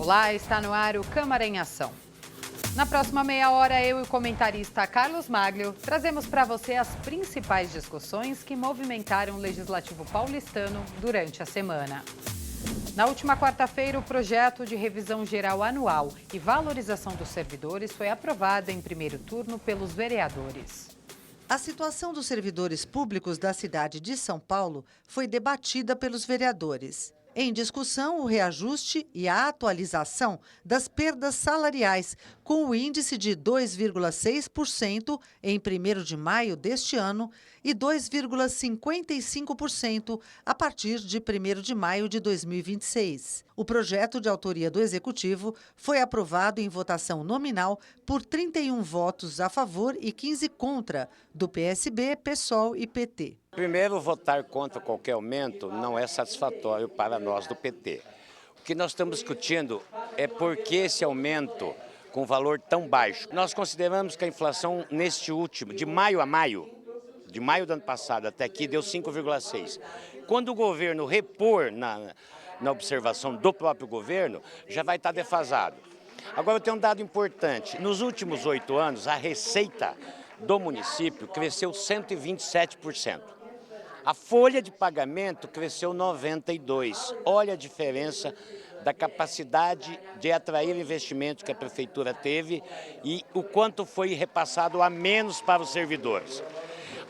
Olá, está no ar o Câmara em Ação. Na próxima meia hora, eu e o comentarista Carlos Maglio trazemos para você as principais discussões que movimentaram o Legislativo paulistano durante a semana. Na última quarta-feira, o projeto de revisão geral anual e valorização dos servidores foi aprovado em primeiro turno pelos vereadores. A situação dos servidores públicos da cidade de São Paulo foi debatida pelos vereadores. Em discussão, o reajuste e a atualização das perdas salariais, com o índice de 2,6% em 1º de maio deste ano e 2,55% a partir de 1º de maio de 2026. O projeto, de autoria do Executivo, foi aprovado em votação nominal por 31 votos a favor e 15 contra, do PSB, PSOL e PT. Primeiro, votar contra qualquer aumento não é satisfatório para nós do PT. O que nós estamos discutindo é por que esse aumento com valor tão baixo. Nós consideramos que a inflação neste último, de maio do ano passado até aqui, deu 5,6%. Quando o governo repor na observação do próprio governo, já vai estar defasado. Agora, eu tenho um dado importante. Nos últimos 8 anos, a receita do município cresceu 127%. A folha de pagamento cresceu 92%. Olha a diferença da capacidade de atrair investimentos que a prefeitura teve e o quanto foi repassado a menos para os servidores.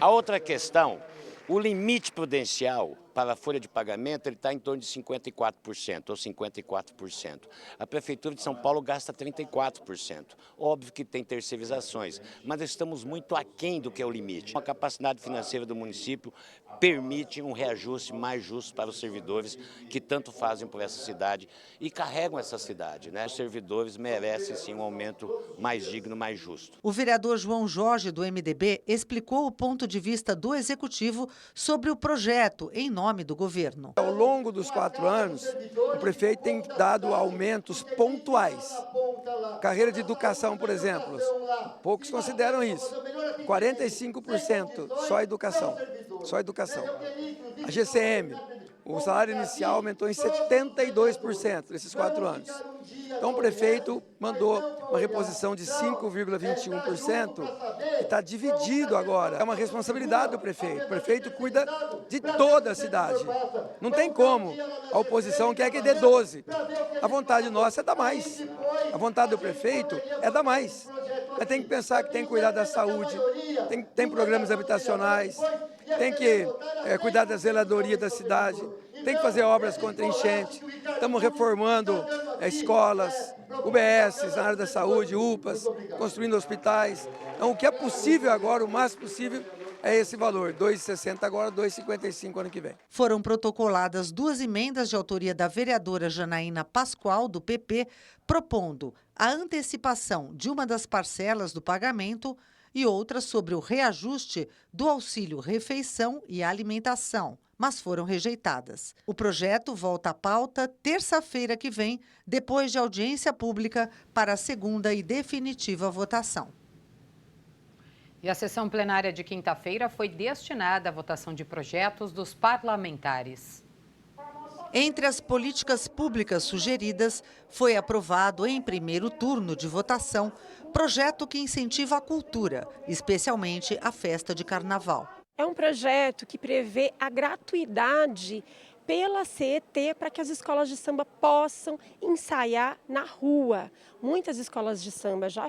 A outra questão, o limite prudencial para a folha de pagamento ele está em torno de 54% ou 54%. A Prefeitura de São Paulo gasta 34%. Óbvio que tem terceirizações, mas estamos muito aquém do que é o limite. A capacidade financeira do município permite um reajuste mais justo para os servidores que tanto fazem por essa cidade e carregam essa cidade, né? Os servidores merecem sim um aumento mais digno, mais justo. O vereador João Jorge, do MDB, explicou o ponto de vista do Executivo sobre o projeto em nome do governo. Ao longo dos 4 anos, o prefeito tem dado aumentos pontuais. Carreira de educação, por exemplo, poucos consideram isso. 45% só educação. A GCM, o salário inicial aumentou em 72% nesses 4 anos. Então o prefeito mandou uma reposição de 5,21%, que está dividido agora. É uma responsabilidade do prefeito. O prefeito cuida de toda a cidade. Não tem como. A oposição quer que dê 12%. A vontade nossa é dar mais. A vontade do prefeito é dar mais. Mas tem que pensar que tem que cuidar da saúde, tem programas habitacionais, tem que cuidar da zeladoria da cidade, tem que fazer obras contra enchente. Estamos reformando escolas, UBS na área da saúde, UPAs, construindo hospitais. Então, o que é possível agora, o máximo possível, é esse valor, R$ 2,60 agora, R$ 2,55 ano que vem. Foram protocoladas 2 emendas de autoria da vereadora Janaína Pascoal, do PP, propondo a antecipação de uma das parcelas do pagamento e outra sobre o reajuste do auxílio refeição e alimentação, mas foram rejeitadas. O projeto volta à pauta terça-feira que vem, depois de audiência pública para a segunda e definitiva votação. E a sessão plenária de quinta-feira foi destinada à votação de projetos dos parlamentares. Entre as políticas públicas sugeridas, foi aprovado em primeiro turno de votação projeto que incentiva a cultura, especialmente a festa de carnaval. É um projeto que prevê a gratuidade pela CET para que as escolas de samba possam ensaiar na rua. Muitas escolas de samba já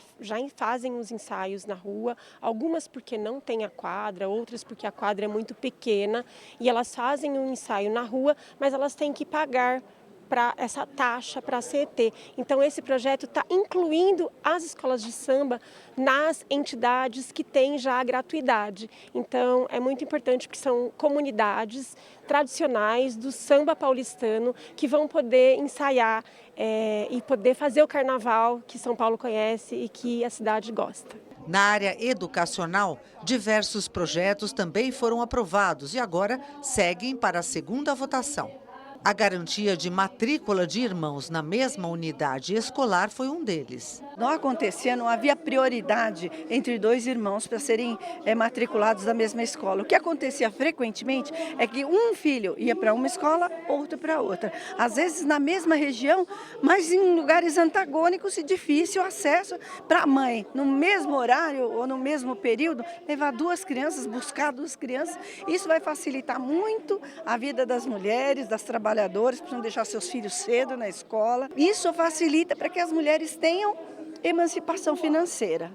fazem os ensaios na rua, algumas porque não tem a quadra, outras porque a quadra é muito pequena e elas fazem um ensaio na rua, mas elas têm que pagar para essa taxa para a CET. Então esse projeto está incluindo as escolas de samba nas entidades que têm já a gratuidade. Então é muito importante porque são comunidades tradicionais do samba paulistano que vão poder ensaiar e poder fazer o carnaval que São Paulo conhece e que a cidade gosta. Na área educacional, diversos projetos também foram aprovados e agora seguem para a segunda votação. A garantia de matrícula de irmãos na mesma unidade escolar foi um deles. Não acontecia, não havia prioridade entre dois irmãos para serem matriculados da mesma escola. O que acontecia frequentemente é que um filho ia para uma escola, outro para outra. Às vezes na mesma região, mas em lugares antagônicos e difícil acesso para a mãe, no mesmo horário ou no mesmo período, levar duas crianças, buscar duas crianças. Isso vai facilitar muito a vida das mulheres, das trabalhadoras, precisam deixar seus filhos cedo na escola. Isso facilita para que as mulheres tenham emancipação financeira,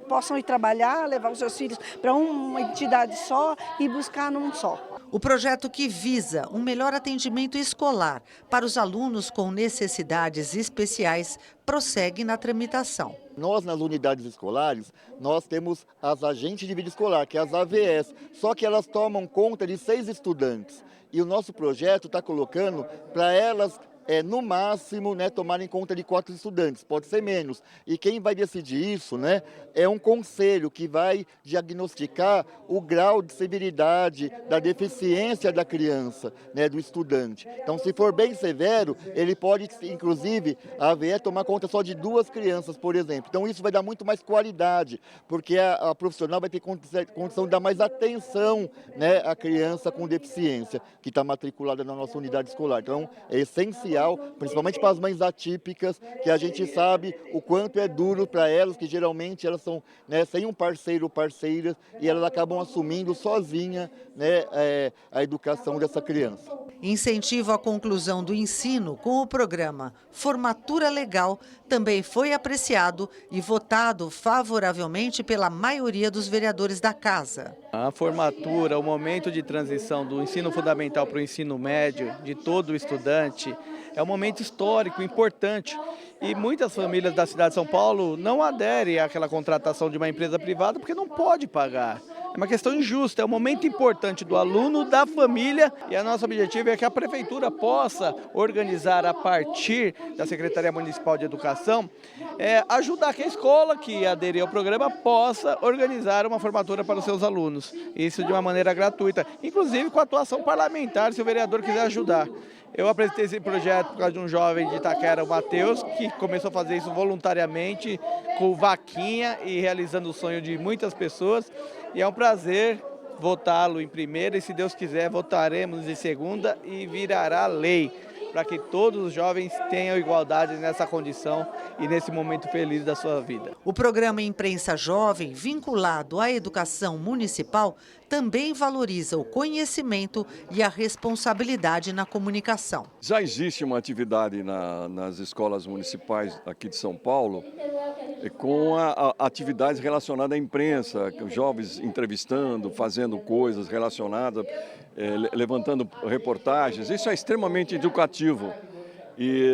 possam ir trabalhar, levar os seus filhos para uma entidade só e buscar num só. O projeto, que visa um melhor atendimento escolar para os alunos com necessidades especiais, prossegue na tramitação. Nós, nas unidades escolares, nós temos as agentes de vida escolar, que é as AVS, só que elas tomam conta de 6 estudantes. E o nosso projeto está colocando para elas, no máximo, tomarem conta de 4 estudantes, pode ser menos. E quem vai decidir isso, é um conselho que vai diagnosticar o grau de severidade da deficiência da criança, do estudante. Então, se for bem severo, ele pode, inclusive, a AVE tomar conta só de 2 crianças, por exemplo. Então, isso vai dar muito mais qualidade, porque a profissional vai ter condição de dar mais atenção, à criança com deficiência, que está matriculada na nossa unidade escolar. Então, é essencial, principalmente para as mães atípicas, que a gente sabe o quanto é duro para elas, que geralmente elas são sem um parceiro ou parceira, e elas acabam assumindo sozinha a educação dessa criança. Incentivo à conclusão do ensino com o programa Formatura Legal também foi apreciado e votado favoravelmente pela maioria dos vereadores da Casa. A formatura, o momento de transição do ensino fundamental para o ensino médio de todo estudante, é um momento histórico, importante. E muitas famílias da cidade de São Paulo não aderem àquela contratação de uma empresa privada porque não pode pagar. É uma questão injusta, é um momento importante do aluno, da família, e o nosso objetivo é que a prefeitura possa organizar, a partir da Secretaria Municipal de Educação, ajudar que a escola que aderir ao programa possa organizar uma formatura para os seus alunos. Isso de uma maneira gratuita, inclusive com a atuação parlamentar, se o vereador quiser ajudar. Eu apresentei esse projeto por causa de um jovem de Itaquera, o Matheus, que começou a fazer isso voluntariamente, com vaquinha e realizando o sonho de muitas pessoas. E é um prazer votá-lo em primeira e, se Deus quiser, votaremos em segunda e virará lei, para que todos os jovens tenham igualdade nessa condição e nesse momento feliz da sua vida. O programa Imprensa Jovem, vinculado à educação municipal, também valoriza o conhecimento e a responsabilidade na comunicação. Já existe uma atividade nas escolas municipais aqui de São Paulo com atividades relacionadas à imprensa, jovens entrevistando, fazendo coisas relacionadas, levantando reportagens. Isso é extremamente educativo e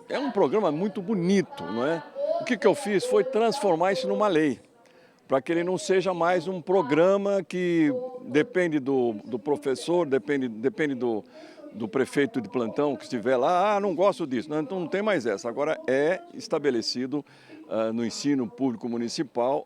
é um programa muito bonito, não é? O que eu fiz foi transformar isso numa lei, para que ele não seja mais um programa que depende do professor, depende do prefeito de plantão que estiver lá. Não gosto disso, não, então não tem mais essa. Agora é estabelecido no ensino público municipal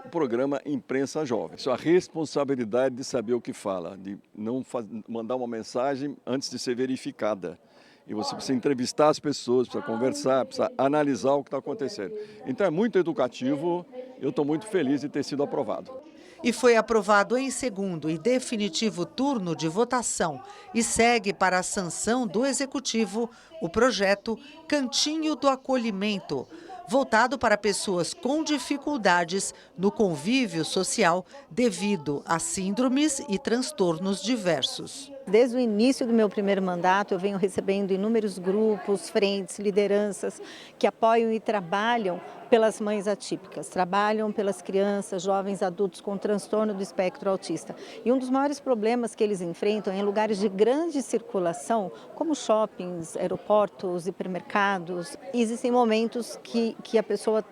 o programa Imprensa Jovem. Isso é a responsabilidade de saber o que fala, de não mandar uma mensagem antes de ser verificada. E você precisa entrevistar as pessoas, precisa conversar, precisa analisar o que está acontecendo. Então é muito educativo, eu estou muito feliz de ter sido aprovado. E foi aprovado em segundo e definitivo turno de votação e segue para a sanção do Executivo o projeto Cantinho do Acolhimento, voltado para pessoas com dificuldades no convívio social devido a síndromes e transtornos diversos. Desde o início do meu primeiro mandato, eu venho recebendo inúmeros grupos, frentes, lideranças que apoiam e trabalham pelas mães atípicas, trabalham pelas crianças, jovens, adultos com transtorno do espectro autista. E um dos maiores problemas que eles enfrentam é em lugares de grande circulação, como shoppings, aeroportos, hipermercados. Existem momentos que a pessoa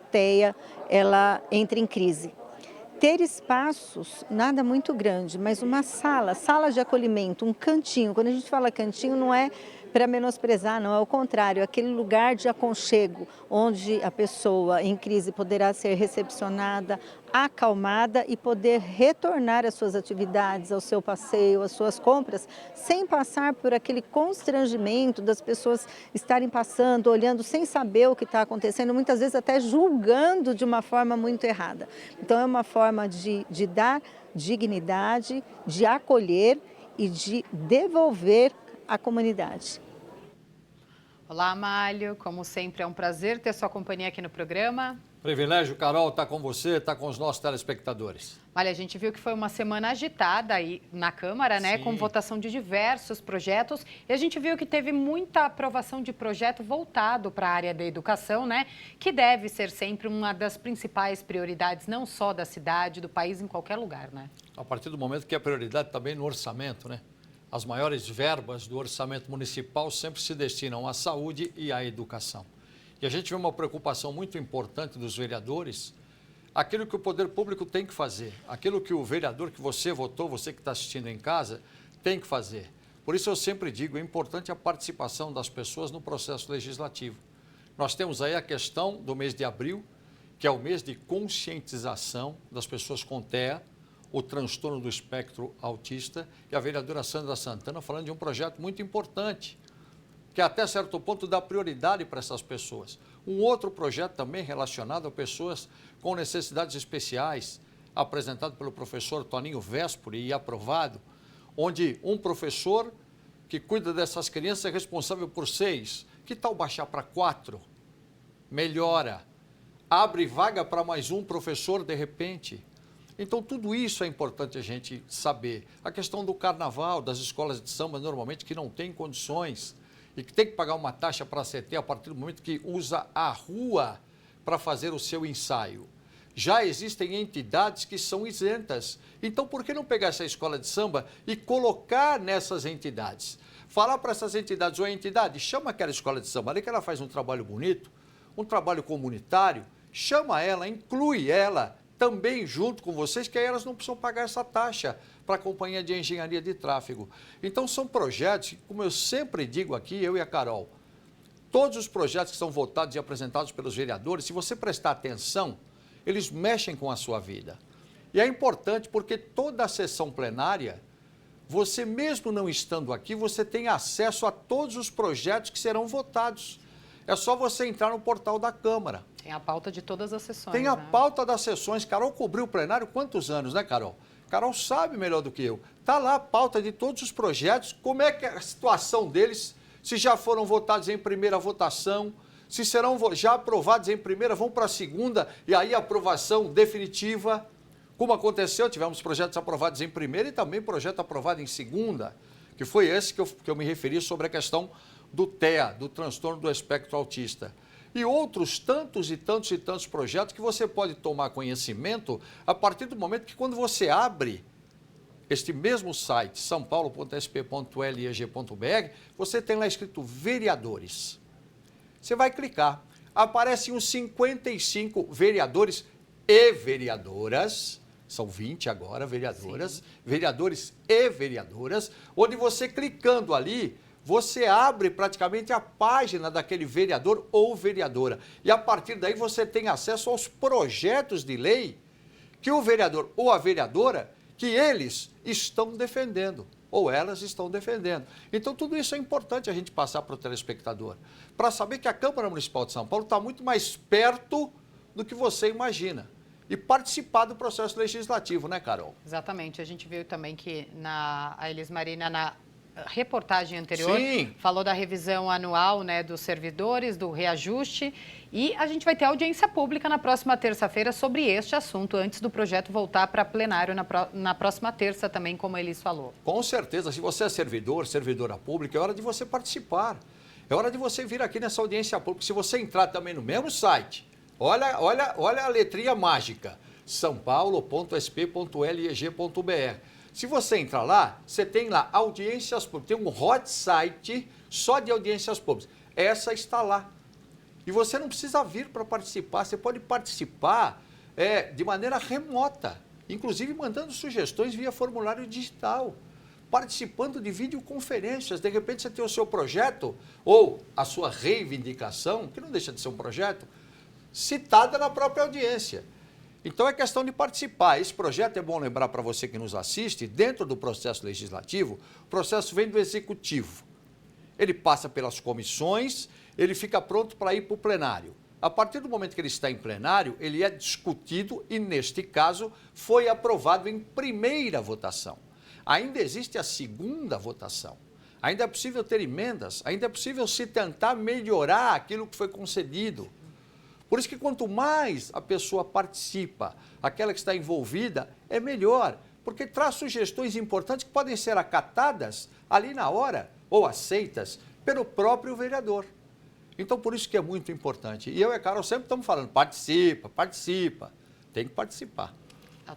ela entra em crise. Ter espaços, nada muito grande, mas uma sala de acolhimento, um cantinho. Quando a gente fala cantinho, não é para menosprezar, não, é o contrário, aquele lugar de aconchego, onde a pessoa em crise poderá ser recepcionada, acalmada e poder retornar às suas atividades, ao seu passeio, às suas compras, sem passar por aquele constrangimento das pessoas estarem passando, olhando sem saber o que está acontecendo, muitas vezes até julgando de uma forma muito errada. Então é uma forma de dar dignidade, de acolher e de devolver à comunidade. Olá, Amálio. Como sempre, é um prazer ter sua companhia aqui no programa. Privilégio, Carol, estar com você, estar com os nossos telespectadores. Olha, a gente viu que foi uma semana agitada aí na Câmara, né, com votação de diversos projetos. E a gente viu que teve muita aprovação de projeto voltado para a área da educação, né, que deve ser sempre uma das principais prioridades, não só da cidade, do país, em qualquer lugar, né? A partir do momento que a prioridade também no orçamento, né? As maiores verbas do orçamento municipal sempre se destinam à saúde e à educação. E a gente vê uma preocupação muito importante dos vereadores, aquilo que o poder público tem que fazer, aquilo que o vereador que você votou, você que está assistindo em casa, tem que fazer. Por isso eu sempre digo, é importante a participação das pessoas no processo legislativo. Nós temos aí a questão do mês de abril, que é o mês de conscientização das pessoas com TEA, o transtorno do espectro autista, e a vereadora Sandra Santana falando de um projeto muito importante, que até certo ponto dá prioridade para essas pessoas. Um outro projeto também relacionado a pessoas com necessidades especiais, apresentado pelo professor Toninho Vespoli e aprovado, onde um professor que cuida dessas crianças é responsável por 6. Que tal baixar para 4? Melhora. Abre vaga para mais um professor de repente. Então, tudo isso é importante a gente saber. A questão do carnaval, das escolas de samba, normalmente, que não têm condições e que tem que pagar uma taxa para a CT a partir do momento que usa a rua para fazer o seu ensaio. Já existem entidades que são isentas. Então, por que não pegar essa escola de samba e colocar nessas entidades? Falar para essas entidades, ou a entidade, chama aquela escola de samba ali que ela faz um trabalho bonito, um trabalho comunitário, chama ela, inclui ela também junto com vocês, que aí elas não precisam pagar essa taxa para a Companhia de Engenharia de Tráfego. Então, são projetos que, como eu sempre digo aqui, eu e a Carol, todos os projetos que são votados e apresentados pelos vereadores, se você prestar atenção, eles mexem com a sua vida. E é importante porque toda a sessão plenária, você mesmo não estando aqui, você tem acesso a todos os projetos que serão votados. É só você entrar no portal da Câmara. Tem a pauta de todas as sessões. Tem a pauta das sessões. Carol cobriu o plenário quantos anos, né, Carol? Carol sabe melhor do que eu. Está lá a pauta de todos os projetos, como é que é a situação deles, se já foram votados em primeira votação, se serão já aprovados em primeira, vão para a segunda, e aí a aprovação definitiva. Como aconteceu, tivemos projetos aprovados em primeira e também projeto aprovado em segunda, que foi esse que eu me referi sobre a questão do TEA, do transtorno do espectro autista. E outros tantos e tantos e tantos projetos que você pode tomar conhecimento a partir do momento que, quando você abre este mesmo site, saopaulo.sp.leg.br, você tem lá escrito vereadores. Você vai clicar, aparecem uns 55 vereadores e vereadoras, são 20 agora, vereadoras, sim, vereadores e vereadoras, onde você clicando ali, você abre praticamente a página daquele vereador ou vereadora. E a partir daí você tem acesso aos projetos de lei que o vereador ou a vereadora, que eles estão defendendo, ou elas estão defendendo. Então, tudo isso é importante a gente passar para o telespectador, para saber que a Câmara Municipal de São Paulo está muito mais perto do que você imagina. E participar do processo legislativo, né, Carol? Exatamente. A gente viu também que a Elis Marina, na reportagem anterior, sim, falou da revisão anual, né, dos servidores, do reajuste, e a gente vai ter audiência pública na próxima terça-feira sobre este assunto, antes do projeto voltar para plenário na próxima terça também, como Elis falou. Com certeza, se você é servidor, servidora pública, é hora de você participar, é hora de você vir aqui nessa audiência pública. Se você entrar também no mesmo site, olha a letrinha mágica, saopaulo.sp.leg.br. Se você entrar lá, você tem lá audiências públicas, tem um hot site só de audiências públicas. Essa está lá. E você não precisa vir para participar, você pode participar de maneira remota, inclusive mandando sugestões via formulário digital. participando de videoconferências. De repente você tem o seu projeto ou a sua reivindicação, que não deixa de ser um projeto, citada na própria audiência. Então é questão de participar. Esse projeto, é bom lembrar para você que nos assiste, dentro do processo legislativo, o processo vem do Executivo. Ele passa pelas comissões, ele fica pronto para ir para o plenário. A partir do momento que ele está em plenário, ele é discutido e, neste caso, foi aprovado em primeira votação. Ainda existe a segunda votação. Ainda é possível ter emendas, ainda é possível se tentar melhorar aquilo que foi concedido. Por isso que quanto mais a pessoa participa, aquela que está envolvida, é melhor, porque traz sugestões importantes que podem ser acatadas ali na hora ou aceitas pelo próprio vereador. Então, por isso que é muito importante. E eu e a Carol sempre estamos falando, participa, tem que participar.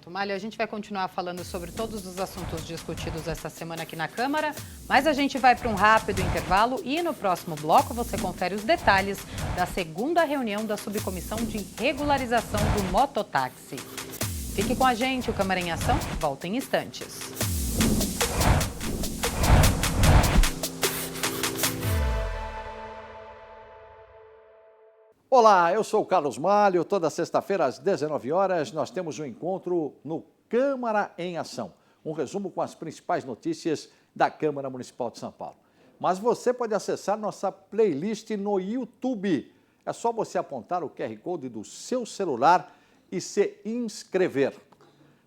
Tomalha, a gente vai continuar falando sobre todos os assuntos discutidos essa semana aqui na Câmara, mas a gente vai para um rápido intervalo e no próximo bloco você confere os detalhes da segunda reunião da Subcomissão de Regularização do Mototáxi. Fique com a gente, o Câmara em Ação volta em instantes. Olá, eu sou o Carlos Malho. Toda sexta-feira às 19 horas nós temos um encontro no Câmara em Ação. Um resumo com as principais notícias da Câmara Municipal de São Paulo. Mas você pode acessar nossa playlist no YouTube. É só você apontar o QR Code do seu celular e se inscrever.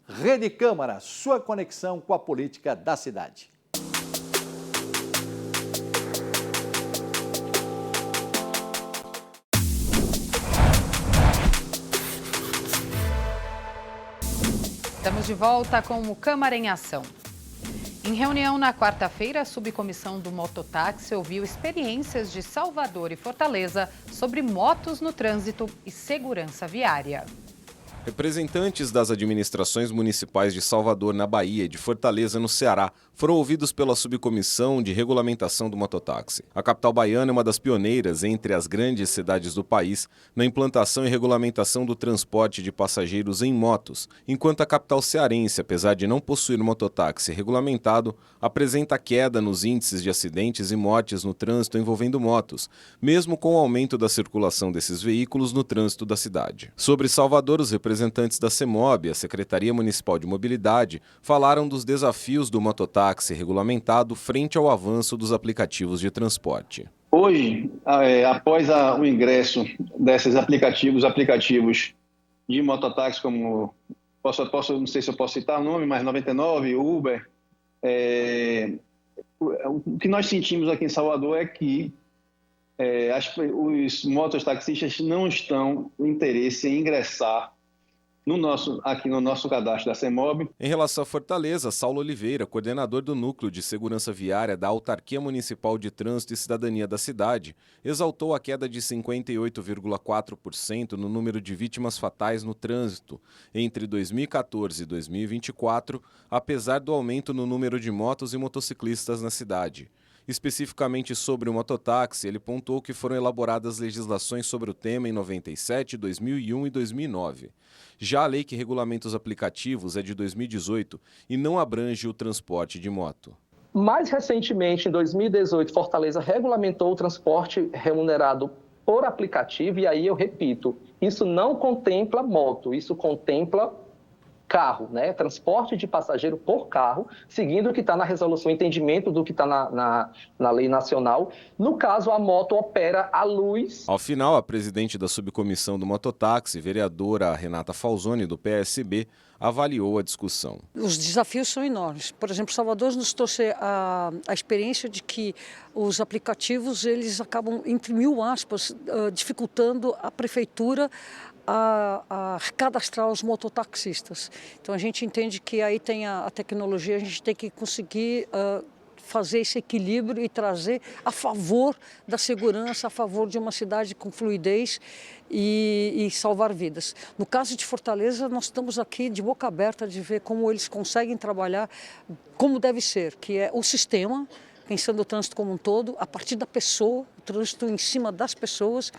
Rede Câmara, sua conexão com a política da cidade. Estamos de volta com o Câmara em Ação. Em reunião na quarta-feira, a subcomissão do mototáxi ouviu experiências de Salvador e Fortaleza sobre motos no trânsito e segurança viária. Representantes das administrações municipais de Salvador, na Bahia, e de Fortaleza, no Ceará, foram ouvidos pela Subcomissão de Regulamentação do Mototáxi. A capital baiana é uma das pioneiras entre as grandes cidades do país na implantação e regulamentação do transporte de passageiros em motos, enquanto a capital cearense, apesar de não possuir mototáxi regulamentado, apresenta queda nos índices de acidentes e mortes no trânsito envolvendo motos, mesmo com o aumento da circulação desses veículos no trânsito da cidade. Sobre Salvador, os representantes da CEMOB, a Secretaria Municipal de Mobilidade, falaram dos desafios do mototáxi regulamentado frente ao avanço dos aplicativos de transporte. Hoje, após o ingresso desses aplicativos de mototáxi, como não sei se eu posso citar o nome, mas 99, Uber, o que nós sentimos aqui em Salvador é que os mototaxistas não estão com interesse em ingressar aqui no nosso cadastro da CEMOB. Em relação a Fortaleza, Saulo Oliveira, coordenador do Núcleo de Segurança Viária da Autarquia Municipal de Trânsito e Cidadania da cidade, exaltou a queda de 58,4% no número de vítimas fatais no trânsito entre 2014 e 2024, apesar do aumento no número de motos e motociclistas na cidade. Especificamente sobre o mototáxi, ele pontuou que foram elaboradas legislações sobre o tema em 97, 2001 e 2009. Já a lei que regulamenta os aplicativos é de 2018 e não abrange o transporte de moto. Mais recentemente, em 2018, Fortaleza regulamentou o transporte remunerado por aplicativo e aí eu repito, isso não contempla moto, isso contempla carro, né? Transporte de passageiro por carro, seguindo o que está na resolução, entendimento do que está na lei nacional. No caso, a moto opera à luz. Ao final, a presidente da subcomissão do mototáxi, vereadora Renata Falzoni, do PSB, avaliou a discussão. Os desafios são enormes. Por exemplo, Salvador nos trouxe a experiência de que os aplicativos eles acabam, entre mil aspas, dificultando a prefeitura a cadastrar os mototaxistas. Então a gente entende que aí tem a tecnologia, a gente tem que conseguir fazer esse equilíbrio e trazer a favor da segurança, a favor de uma cidade com fluidez e salvar vidas. No caso de Fortaleza, nós estamos aqui de boca aberta de ver como eles conseguem trabalhar como deve ser, que é o sistema, pensando o trânsito como um todo, a partir da pessoa, o trânsito em cima das pessoas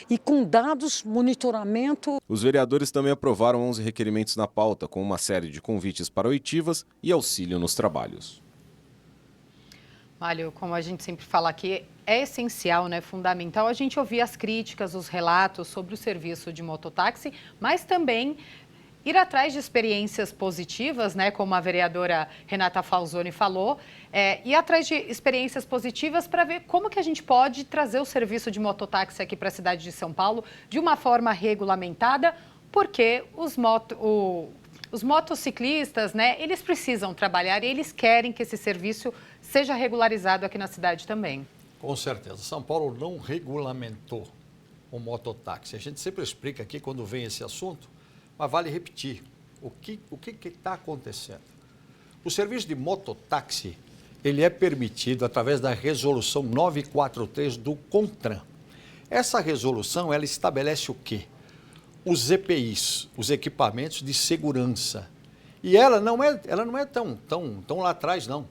e com dados, monitoramento. Os vereadores também aprovaram 11 requerimentos na pauta, com uma série de convites para oitivas e auxílio nos trabalhos. Mário, como a gente sempre fala aqui, é essencial, né, fundamental a gente ouvir as críticas, os relatos sobre o serviço de mototáxi, mas também ir atrás de experiências positivas, né, como a vereadora Renata Falzoni falou, ir atrás de experiências positivas para ver como que a gente pode trazer o serviço de mototáxi aqui para a cidade de São Paulo de uma forma regulamentada, porque os motociclistas, né, eles precisam trabalhar e eles querem que esse serviço seja regularizado aqui na cidade também. Com certeza. São Paulo não regulamentou o mototáxi. A gente sempre explica aqui quando vem esse assunto, mas vale repetir. O que está acontecendo? O serviço de mototáxi, ele é permitido através da resolução 943 do CONTRAN. Essa resolução, ela estabelece o quê? Os EPIs, os equipamentos de segurança. E ela não é tão lá atrás, não.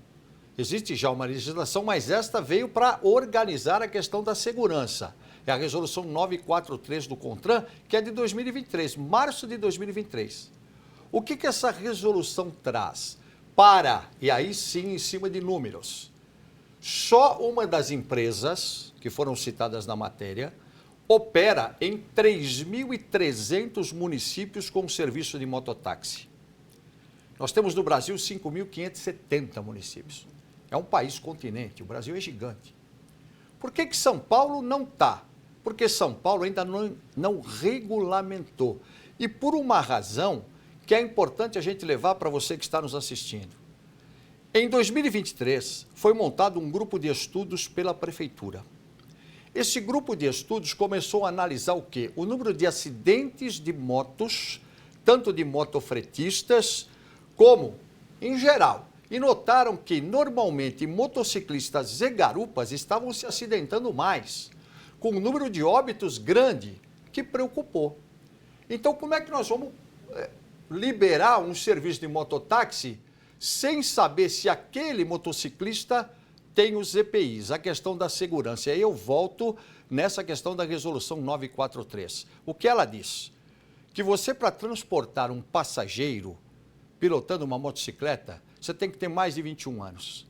Existe já uma legislação, mas esta veio para organizar a questão da segurança. É a resolução 943 do CONTRAN, que é de 2023, março de 2023. O que essa resolução traz? E aí sim, em cima de números. Só uma das empresas que foram citadas na matéria opera em 3.300 municípios com serviço de mototáxi. Nós temos no Brasil 5.570 municípios. É um país continente, o Brasil é gigante. Por que São Paulo não está? Porque São Paulo ainda não regulamentou. E por uma razão que é importante a gente levar para você que está nos assistindo. Em 2023, foi montado um grupo de estudos pela Prefeitura. Esse grupo de estudos começou a analisar o quê? O número de acidentes de motos, tanto de motofretistas como em geral. E notaram que, normalmente, motociclistas e garupas estavam se acidentando mais, com um número de óbitos grande, que preocupou. Então, como é que nós vamos liberar um serviço de mototáxi sem saber se aquele motociclista tem os EPIs, a questão da segurança? E aí eu volto nessa questão da resolução 943. O que ela diz? Que você, para transportar um passageiro pilotando uma motocicleta, você tem que ter mais de 21 anos.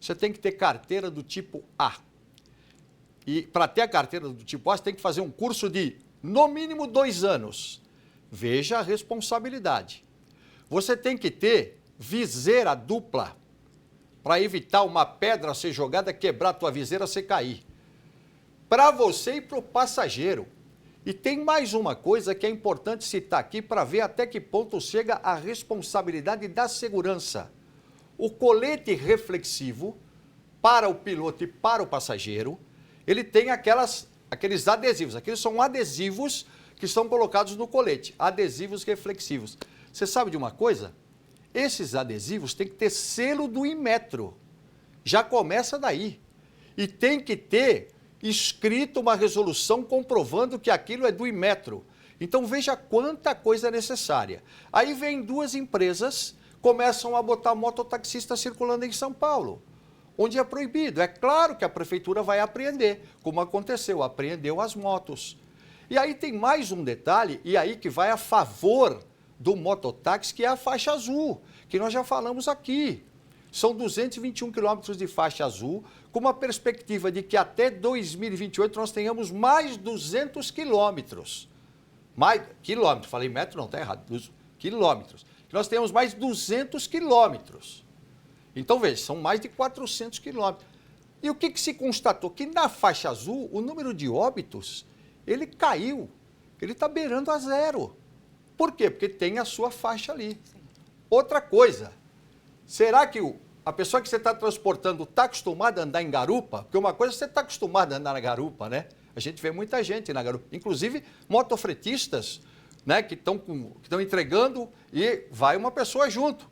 Você tem que ter carteira do tipo A. E para ter a carteira do tipo A, você tem que fazer um curso de, no mínimo, 2 anos. Veja a responsabilidade. Você tem que ter viseira dupla, para evitar uma pedra ser jogada, quebrar a tua viseira, você cair. Para você e para o passageiro. E tem mais uma coisa que é importante citar aqui para ver até que ponto chega a responsabilidade da segurança. O colete reflexivo, para o piloto e para o passageiro, ele tem aqueles adesivos. Aqueles são adesivos que são colocados no colete, adesivos reflexivos. Você sabe de uma coisa? Esses adesivos têm que ter selo do Inmetro. Já começa daí. E tem que ter escrito uma resolução comprovando que aquilo é do Inmetro. Então veja quanta coisa é necessária. Aí vem 2 empresas, começam a botar mototaxista circulando em São Paulo, onde é proibido. É claro que a prefeitura vai apreender, como aconteceu, apreendeu as motos. E aí tem mais um detalhe, e aí que vai a favor do mototáxi, que é a faixa azul, que nós já falamos aqui. São 221 quilômetros de faixa azul, com uma perspectiva de que até 2028 nós tenhamos mais 200 quilômetros. Falei metro, não, está errado, quilômetros. Nós temos mais 200 quilômetros. Então, veja, são mais de 400 quilômetros. E o que se constatou? Que na faixa azul, o número de óbitos, ele caiu. Ele está beirando a 0. Por quê? Porque tem a sua faixa ali. Sim. Outra coisa, será que a pessoa que você está transportando está acostumada a andar em garupa? Porque uma coisa é você está acostumado a andar na garupa, né? A gente vê muita gente na garupa, inclusive motofretistas, né, que estão entregando e vai uma pessoa junto.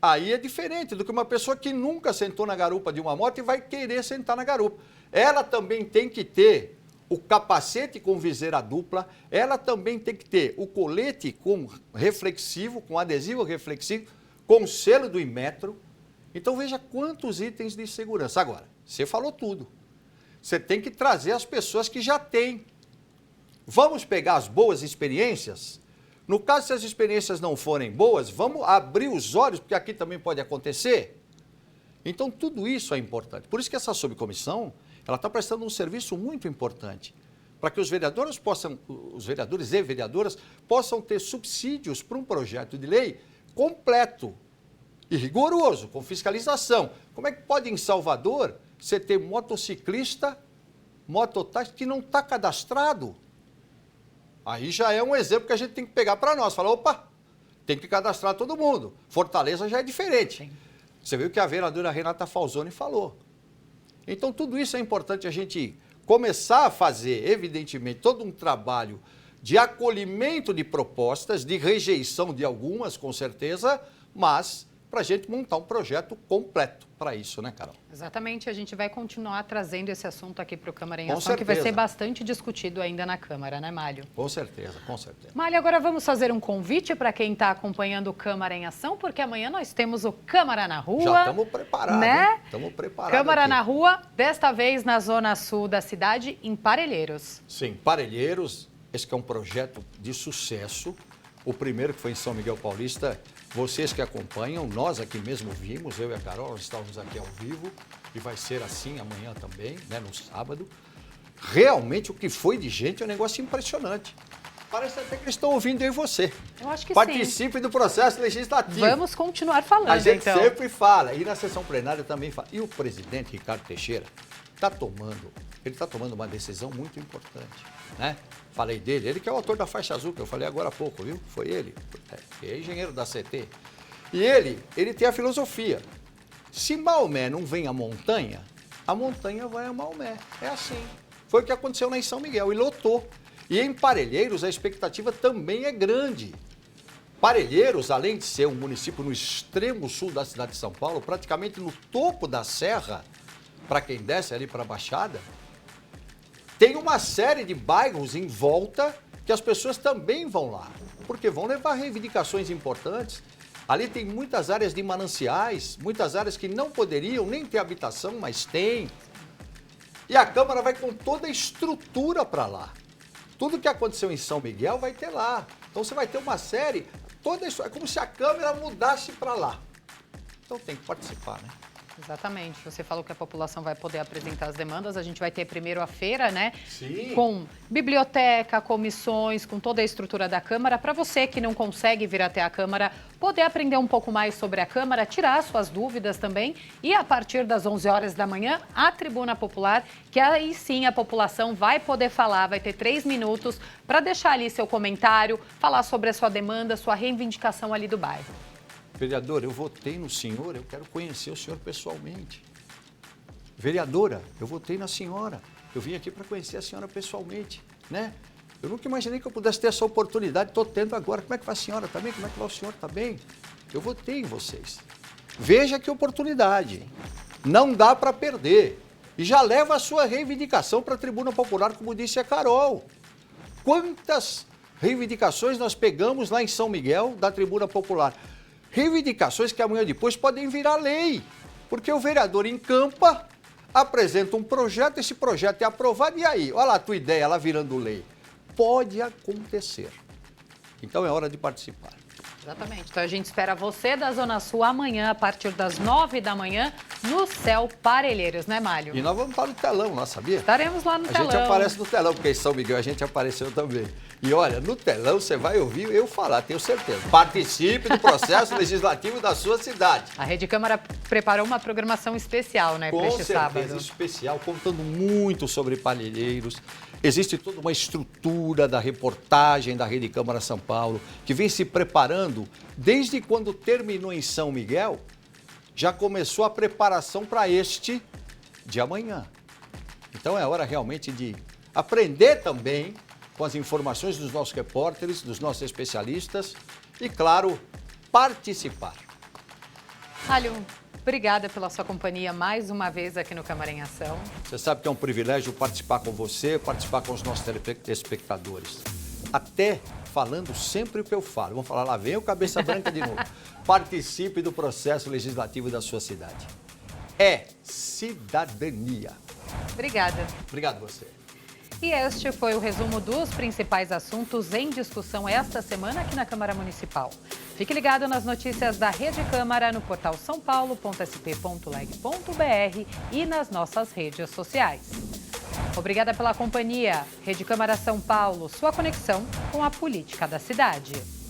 Aí é diferente do que uma pessoa que nunca sentou na garupa de uma moto e vai querer sentar na garupa. Ela também tem que ter o capacete com viseira dupla, ela também tem que ter o colete com reflexivo, com adesivo reflexivo, com selo do Inmetro. Então veja quantos itens de segurança. Agora, você falou tudo. Você tem que trazer as pessoas que já têm. Vamos pegar as boas experiências? No caso, se as experiências não forem boas, vamos abrir os olhos, porque aqui também pode acontecer. Então, tudo isso é importante. Por isso que essa subcomissão, ela está prestando um serviço muito importante, para que os vereadores e vereadoras possam ter subsídios para um projeto de lei completo e rigoroso, com fiscalização. Como é que pode em Salvador você ter motociclista, mototáxi que não está cadastrado? Aí já é um exemplo que a gente tem que pegar para nós. Falar, opa, tem que cadastrar todo mundo. Fortaleza já é diferente. Sim. Você viu que a vereadora Renata Falzoni falou. Então, tudo isso é importante a gente começar a fazer, evidentemente, todo um trabalho de acolhimento de propostas, de rejeição de algumas, com certeza, mas para a gente montar um projeto completo para isso, né, Carol? Exatamente, a gente vai continuar trazendo esse assunto aqui para o Câmara em Com Ação, certeza. que vai ser bastante discutido ainda na Câmara, né, Mário? Com certeza, com certeza. Mário, agora vamos fazer um convite para quem está acompanhando o Câmara em Ação, porque amanhã nós temos o Câmara na Rua. Já estamos preparados, né? Estamos preparados. Câmara aqui. na Rua, desta vez na zona sul da cidade, em Parelheiros. Sim, Parelheiros, esse que é um projeto de sucesso. O primeiro que foi em São Miguel Paulista, vocês que acompanham, nós aqui mesmo vimos, eu e a Carol, nós estávamos aqui ao vivo, e vai ser assim amanhã também, né, no sábado. Realmente o que foi de gente é um negócio impressionante. Parece até que eles estão ouvindo eu e você. Eu acho que Participe do processo legislativo. Vamos continuar falando, a gente então. sempre fala, e na sessão plenária também fala. E o presidente Ricardo Teixeira está tomando uma decisão muito importante, né? Falei dele, ele que é o autor da faixa azul, que eu falei agora há pouco, viu? Foi ele, é engenheiro da CT. E ele tem a filosofia. Se Maomé não vem à montanha, a montanha vai a Maomé. É assim. Foi o que aconteceu lá em São Miguel, e lotou. E em Parelheiros a expectativa também é grande. Parelheiros, além de ser um município no extremo sul da cidade de São Paulo, praticamente no topo da serra, para quem desce ali para a Baixada, tem uma série de bairros em volta que as pessoas também vão lá, porque vão levar reivindicações importantes. Ali tem muitas áreas de mananciais, muitas áreas que não poderiam nem ter habitação, mas tem. E a Câmara vai com toda a estrutura para lá. Tudo que aconteceu em São Miguel vai ter lá. Então você vai ter uma série, toda isso, é como se a Câmara mudasse para lá. Então tem que participar, né? Exatamente. Você falou que a população vai poder apresentar as demandas. A gente vai ter primeiro a feira, né? Sim. Com biblioteca, comissões, com toda a estrutura da Câmara. Para você que não consegue vir até a Câmara, poder aprender um pouco mais sobre a Câmara, tirar suas dúvidas também. E a partir das 11 horas da manhã, a Tribuna Popular, que aí sim a população vai poder falar, vai ter 3 minutos para deixar ali seu comentário, falar sobre a sua demanda, sua reivindicação ali do bairro. Vereador, eu votei no senhor, eu quero conhecer o senhor pessoalmente. Vereadora, eu votei na senhora, eu vim aqui para conhecer a senhora pessoalmente, né? Eu nunca imaginei que eu pudesse ter essa oportunidade, estou tendo agora. Como é que vai a senhora também? Como é que vai o senhor também? Eu votei em vocês. Veja que oportunidade. Não dá para perder. E já leva a sua reivindicação para a Tribuna Popular, como disse a Carol. Quantas reivindicações nós pegamos lá em São Miguel da Tribuna Popular? Reivindicações que amanhã depois podem virar lei, porque o vereador encampa, apresenta um projeto, esse projeto é aprovado, e aí? Olha lá a tua ideia, lá virando lei. Pode acontecer. Então é hora de participar. Exatamente. Então a gente espera você da Zona Sul amanhã, a partir das 9 da manhã, no Céu Parelheiros, né, Mário? E nós vamos estar no telão lá, sabia? Estaremos lá no telão. A gente aparece no telão, porque em São Miguel a gente apareceu também. E olha, no telão você vai ouvir eu falar, tenho certeza. Participe do processo legislativo da sua cidade. A Rede Câmara preparou uma programação especial, né, para este sábado. Com certeza, especial, contando muito sobre Parelheiros. Existe toda uma estrutura da reportagem da Rede Câmara São Paulo, que vem se preparando desde quando terminou em São Miguel, já começou a preparação para este de amanhã. Então é hora realmente de aprender também com as informações dos nossos repórteres, dos nossos especialistas e, claro, participar. Mário, obrigada pela sua companhia mais uma vez aqui no Câmara em Ação. Você sabe que é um privilégio participar com você, participar com os nossos telespectadores. Até falando sempre o que eu falo. Vamos falar lá, vem o Cabeça Branca de novo. Participe do processo legislativo da sua cidade. É cidadania. Obrigada. Obrigado a você. E este foi o resumo dos principais assuntos em discussão esta semana aqui na Câmara Municipal. Fique ligado nas notícias da Rede Câmara no portal saopaulo.sp.leg.br e nas nossas redes sociais. Obrigada pela companhia. Rede Câmara São Paulo, sua conexão com a política da cidade.